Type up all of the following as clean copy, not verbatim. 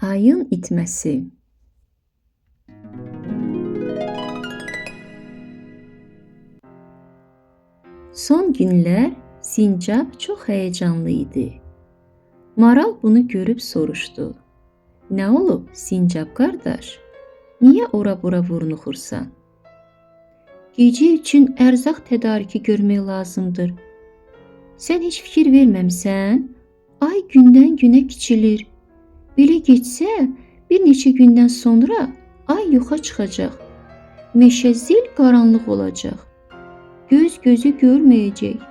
Ayın itməsi. Son günlər sincab çox həyəcanlı idi. Maral bunu görüb soruşdu. Nə olub sincab qardaş? Niyə ora-bura vurnuxursan? Gecə üçün ərzaq tədarükü görmək lazımdır. Sən heç fikir verməmsən? Ay gündən günə kiçilir. Belə getsə, bir neçə gündən sonra ay yoxa çıxacaq. Meşə zil qaranlıq olacaq. Göz gözü görməyəcək.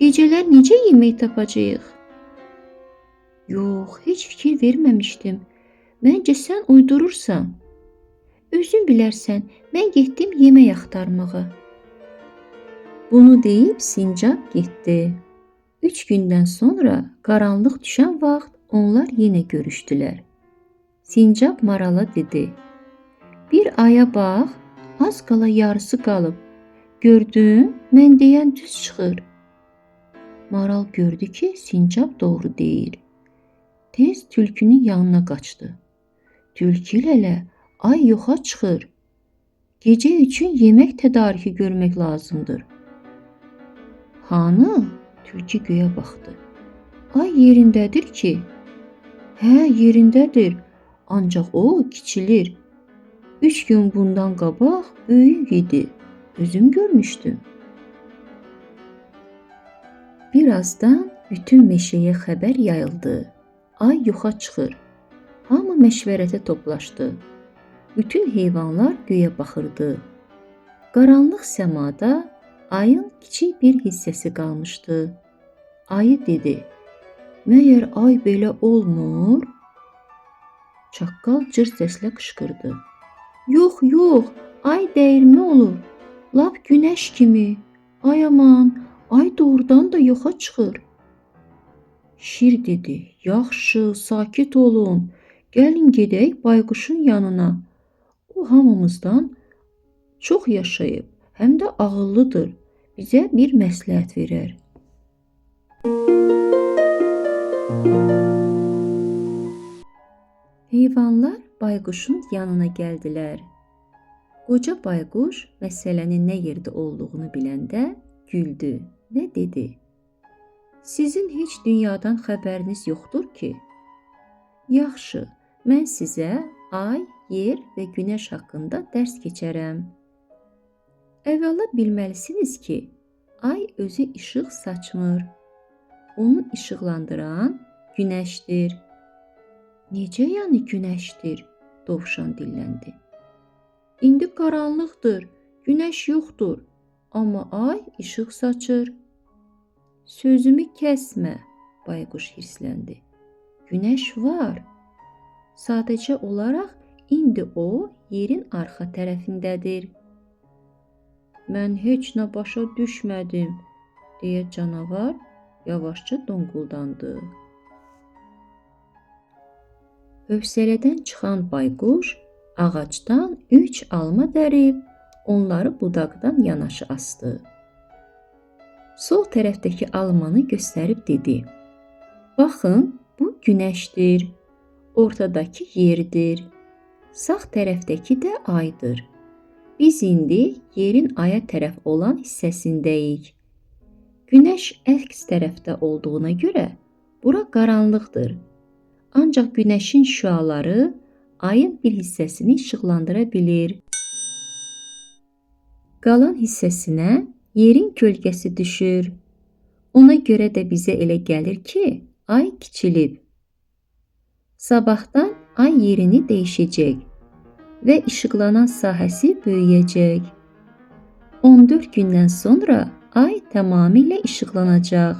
Gecələr necə yemək tapacağıq? Yox, heç fikir verməmişdim. Məncə sən uydurursan. Özün bilərsən, mən getdim yemək axtarmağa. Bunu deyib sincab getdi. 3 gündən sonra qaranlıq düşən vaxt onlar yenə görüşdülər. Sincab marala dedi. Bir aya bax, az qala yarısı qalıb. Gördün, mən deyən düz çıxır. Maral gördü ki, sincab doğru deyir. Tez tülkünün yanına qaçdı. Tülkü lələ, ay yoxa çıxır. Gecə üçün yemək tədarükü görmək lazımdır. Hanı? Tülkü göyə baxdı. Ay yerindədir ki. Hə, yerindədir. Ancaq o kiçilir. 3 gün bundan qabaq böyük idi. Özüm görmüşdüm. Birazdan bütün meşəyə xəbər yayıldı. Ay yoxa çıxır. Hamı məşvərətə toplaşdı. Bütün heyvanlar göyə baxırdı. Qaranlıq səmada ayın kiçik bir hissəsi qalmışdı. Ayı dedi. Məyər ay belə olmur? Çaqqal cır səslə qışqırdı. Yox, yox, ay dəyirmi olur. Lap günəş kimi. Ay aman, ay doğrudan da yoxa çıxır. Şir dedi. Yaxşı, sakit olun. Gəlin gedək bayquşun yanına. O hamımızdan çox yaşayıb, həm də ağıllıdır. Bizə bir məsləhət verər. Heyvanlar bayquşun yanına gəldilər. Qoca bayquş məsələnin nə yerdə olduğunu biləndə güldü və dedi. Sizin heç dünyadan xəbəriniz yoxdur ki? Yaxşı, mən sizə ay, yer və günəş haqqında dərs keçərəm. Əvvəla bilməlisiniz ki, ay özü işıq saçmır. Onu işıqlandıran günəşdir. Necə yəni günəşdir? Dovşan dilləndi. İndi qaranlıqdır, günəş yoxdur, amma ay işıq saçır. Sözümü kəsmə, bayquş hirsləndi. Günəş var. Sadəcə olaraq indi o yerin arxa tərəfindədir. Mən heç nə başa düşmədim, deyə canavar yavaşca donquldandı. Hövsələdən çıxan bayquş ağacdan 3 alma dərib, onları budaqdan yanaşı asdı. Sol tərəfdəki almanı göstərib dedi. Baxın, bu günəşdir, ortadakı yerdir, sağ tərəfdəki də aydır. Biz indi yerin aya tərəf olan hissəsindəyik. Günəş əks tərəfdə olduğuna görə bura qaranlıqdır. Ancaq günəşin şüaları ayın bir hissəsini işıqlandıra bilir. Qalan hissəsinə yerin kölgəsi düşür. Ona görə də bizə elə gəlir ki, ay kiçilib. Sabahdan ay yerini dəyişəcək və işıqlanan sahəsi böyüyəcək. 14 gündən sonra ay tamamilə işıqlanacaq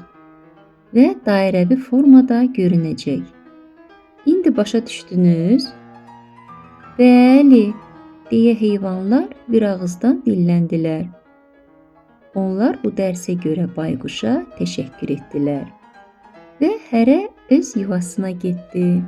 və dairəvi formada görünəcək. İndi başa düşdünüz? Bəli, deyə heyvanlar bir ağızdan dilləndilər. Onlar bu dərsə görə bayquşa təşəkkür etdilər və hərə öz yuvasına getdi.